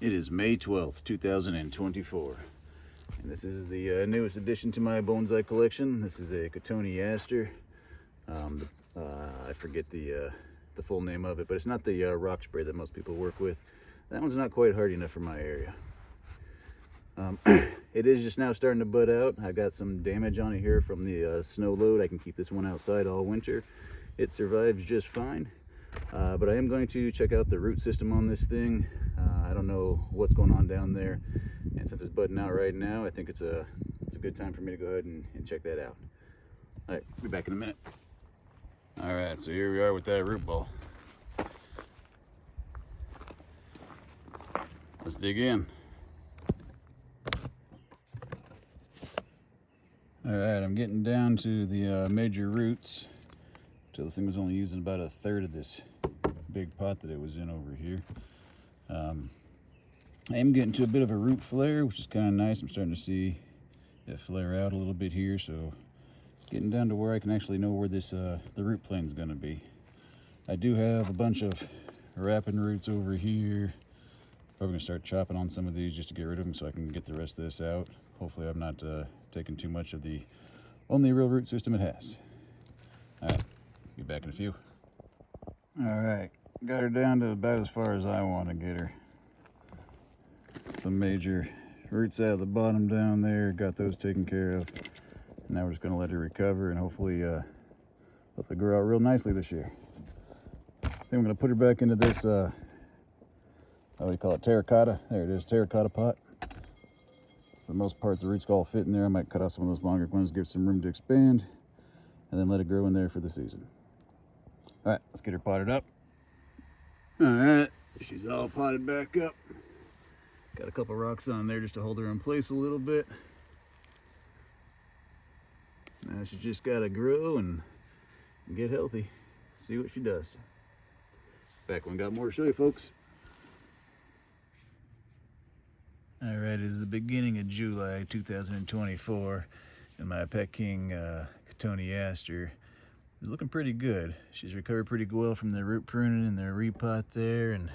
It is May 12th, 2024, and this is the newest addition to my bonsai collection. This is a Cotoneaster. I forget the full name of it, but it's not the rock spray that most people work with. That one's not quite hardy enough for my area. It is just now starting to bud out. I got some damage on it here from the snow load. I can keep this one outside all winter. It survives just fine. But I am going to check out the root system on this thing. I don't know what's going on down there, and since it's budding out right now, I think it's a good time for me to go ahead and check that out. All right, be back in a minute. All right, so here we are with that root ball. Let's dig in. All right, I'm getting down to the major roots. So this thing was only using about 1/3 of this big pot that it was in over here. I am getting to a bit of a root flare, which is kind of nice. I'm starting to see it flare out a little bit here, so getting down to where I can actually know where this the root plane is going to be. I do have a bunch of wrapping roots over here. Probably gonna start chopping on some of these just to get rid of them, so I can get the rest of this out. Hopefully, I'm not taking too much of the only real root system it has. All right. Be back in a few. All right, got her down to about as far as I want to get her. Some major roots out of the bottom down there, got those taken care of. Now we're just going to let her recover and hopefully grow out real nicely this year. Then we're going to put her back into this, what do you call it, terracotta? There it is, terracotta pot. For the most part, the roots all fit in there. I might cut off some of those longer ones, give some room to expand, and then let it grow in there for the season. All right, let's get her potted up. All right, she's all potted back up. Got a couple rocks on there just to hold her in place a little bit. Now she's just got to grow and get healthy. See what she does. Back when got more to show you, folks. All right, it is the beginning of July 2024, and my Peking Cotoneaster is looking pretty good. She's recovered pretty well from the root pruning and the repot there, and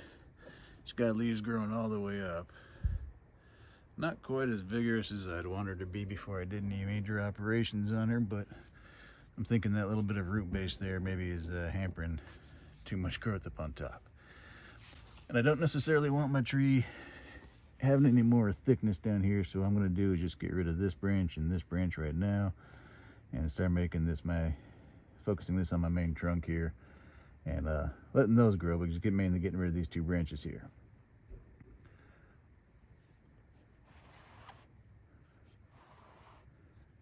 she's got leaves growing all the way up. Not quite as vigorous as I'd want her to be before I did any major operations on her, but I'm thinking that little bit of root base there maybe is hampering too much growth up on top. And I don't necessarily want my tree having any more thickness down here, so what I'm going to do is just get rid of this branch and this branch right now and start making this focusing this on my main trunk here and letting those grow, but just mainly getting rid of these two branches here.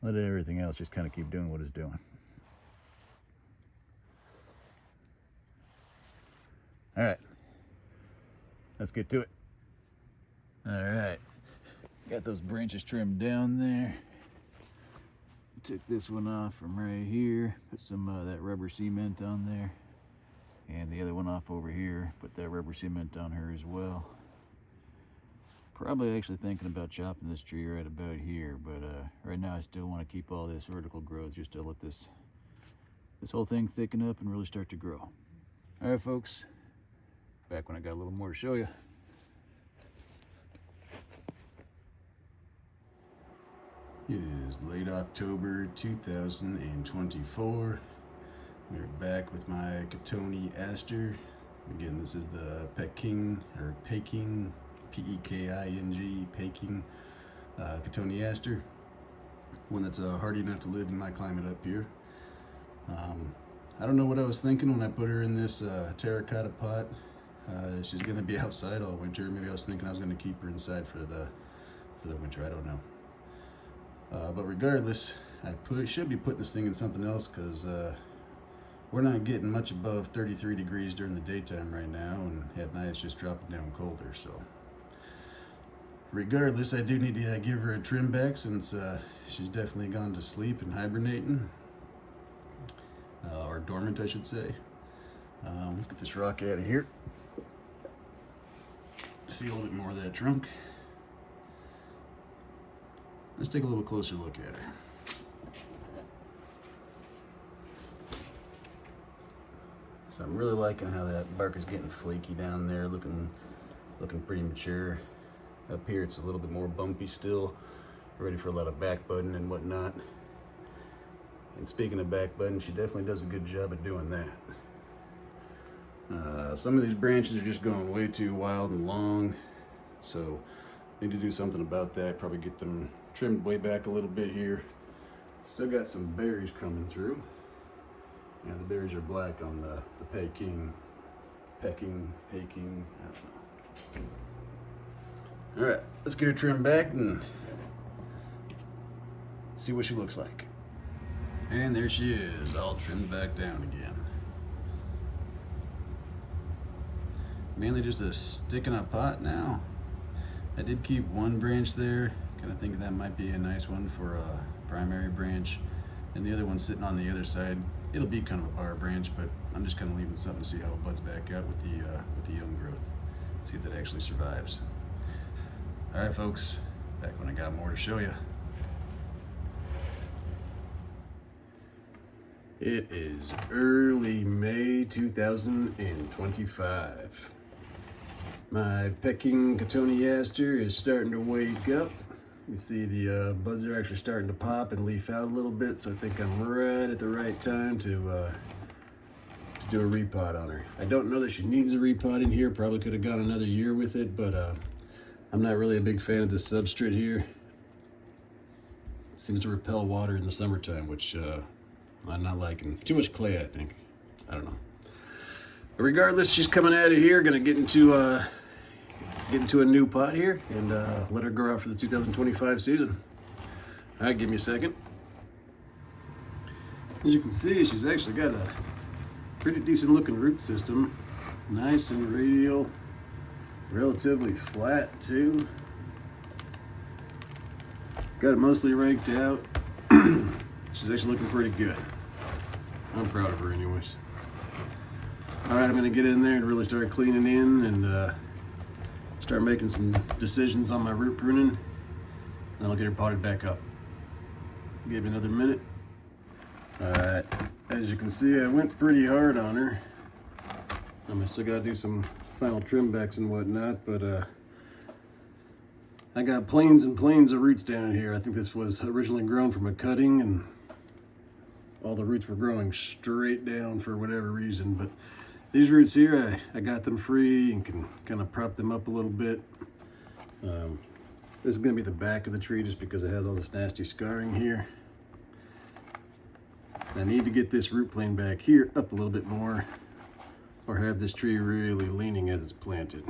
Let everything else just kind of keep doing what it's doing. All right, let's get to it. All right, got those branches trimmed down there. Took this one off from right here, put some of that rubber cement on there, and the other one off over here, put that rubber cement on her as well. Probably actually thinking about chopping this tree right about here, but right now I still want to keep all this vertical growth just to let this whole thing thicken up and really start to grow. All right, folks, back when I got a little more to show you. It is late October 2024. We're back with my Cotoneaster. Again, this is the Peking, P-E-K-I-N-G, Peking Cotoneaster. One that's hardy enough to live in my climate up here. I don't know what I was thinking when I put her in this terracotta pot. She's going to be outside all winter. Maybe I was thinking I was going to keep her inside for the winter. I don't know. But regardless, I should be putting this thing in something else because we're not getting much above 33 degrees during the daytime right now, and at night it's just dropping down colder. So regardless, I do need to give her a trim back since she's definitely gone to sleep and hibernating, or dormant I should say. Let's get this rock out of here. See a little bit more of that trunk. Let's take a little closer look at her. So I'm really liking how that bark is getting flaky down there, looking pretty mature. Up here it's a little bit more bumpy still, ready for a lot of back budding and whatnot. And speaking of back budding, she definitely does a good job of doing that. Some of these branches are just going way too wild and long, so need to do something about that. Probably get them trimmed way back a little bit here. Still got some berries coming through. Yeah, the berries are black on the Peking, I don't know. All right, let's get her trimmed back and see what she looks like. And there she is, all trimmed back down again. Mainly just a stick in a pot now. I did keep one branch there, kind of thinking that might be a nice one for a primary branch, and the other one sitting on the other side. It'll be kind of a bar branch, but I'm just kind of leaving something to see how it buds back out with the young growth. See if that actually survives. All right, folks, back when I got more to show you. It is early May 2025. My Peking Cotoneaster is starting to wake up. You see the buds are actually starting to pop and leaf out a little bit, so I think I'm right at the right time to do a repot on her. I don't know that she needs a repot in here. Probably could have gone another year with it, but I'm not really a big fan of this substrate here. It seems to repel water in the summertime, which I'm not liking. Too much clay, I think. I don't know. But regardless, she's coming out of here. Gonna get into a new pot here and let her grow out for the 2025 season. All right, give me a second. As you can see, she's actually got a pretty decent looking root system. Nice and radial, relatively flat too. Got it mostly raked out. She's actually looking pretty good. I'm proud of her anyways. All right, I'm gonna get in there and really start cleaning in and start making some decisions on my root pruning. Then I'll get her potted back up. Give it another minute. All right, as you can see, I went pretty hard on her. I still gotta do some final trim backs and whatnot, but I got planes and planes of roots down in here. I think this was originally grown from a cutting, and all the roots were growing straight down for whatever reason. But these roots here, I got them free and can kind of prop them up a little bit. This is gonna be the back of the tree just because it has all this nasty scarring here. I need to get this root plane back here up a little bit more, or have this tree really leaning as it's planted.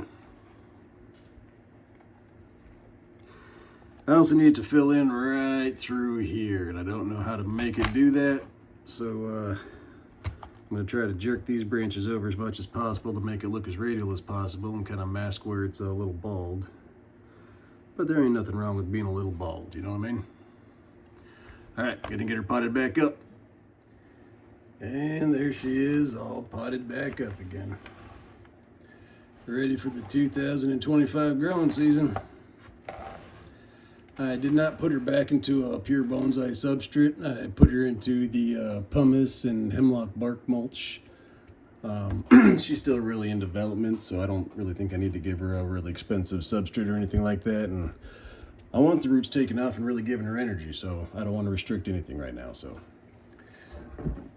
I also need to fill in right through here, and I don't know how to make it do that, so I'm going to try to jerk these branches over as much as possible to make it look as radial as possible and kind of mask where it's a little bald. But there ain't nothing wrong with being a little bald, you know what I mean? All right, gonna get her potted back up. And there she is, all potted back up again. Ready for the 2025 growing season. I did not put her back into a pure bonsai substrate. I put her into the pumice and hemlock bark mulch. She's still really in development, so I don't really think I need to give her a really expensive substrate or anything like that. And I want the roots taken off and really giving her energy, so I don't want to restrict anything right now. So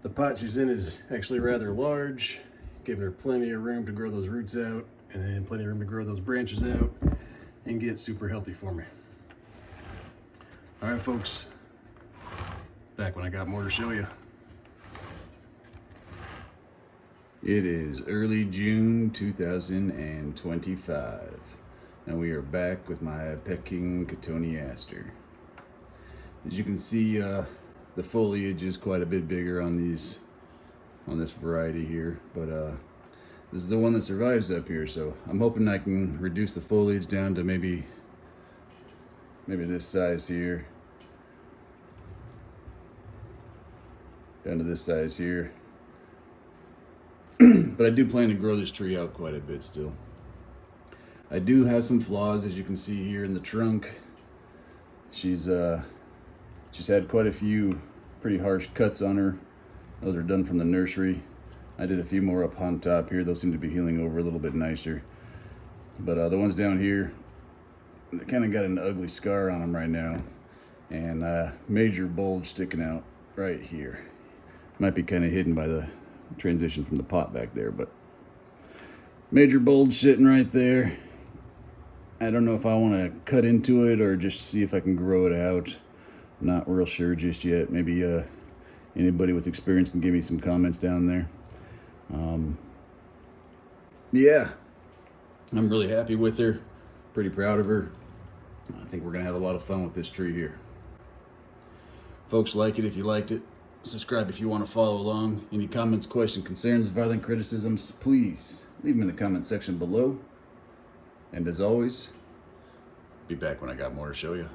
the pot she's in is actually rather large, giving her plenty of room to grow those roots out, and then plenty of room to grow those branches out and get super healthy for me. All right, folks, back when I got more to show you. It is early June 2025, and we are back with my Peking Cotoneaster. As you can see, the foliage is quite a bit bigger on this variety here, but this is the one that survives up here, so I'm hoping I can reduce the foliage down to maybe this size here, down to this size here. But I do plan to grow this tree out quite a bit still. I do have some flaws, as you can see here in the trunk. She's had quite a few pretty harsh cuts on her. Those are done from the nursery. I did a few more up on top here. Those seem to be healing over a little bit nicer. But the ones down here, They kind of got an ugly scar on them right now, and major bulge sticking out right here. Might be kind of hidden by the transition from the pot back there, but major bulge sitting right there. I don't know if I want to cut into it or just see if I can grow it out. Not real sure just yet. Maybe anybody with experience can give me some comments down there. Yeah, I'm really happy with her. Pretty proud of her. I think we're gonna have a lot of fun with this tree here. Folks, like it if you liked it. Subscribe if you want to follow along. Any comments, questions, concerns, violent criticisms, please leave them in the comment section below. And as always, be back when I got more to show you.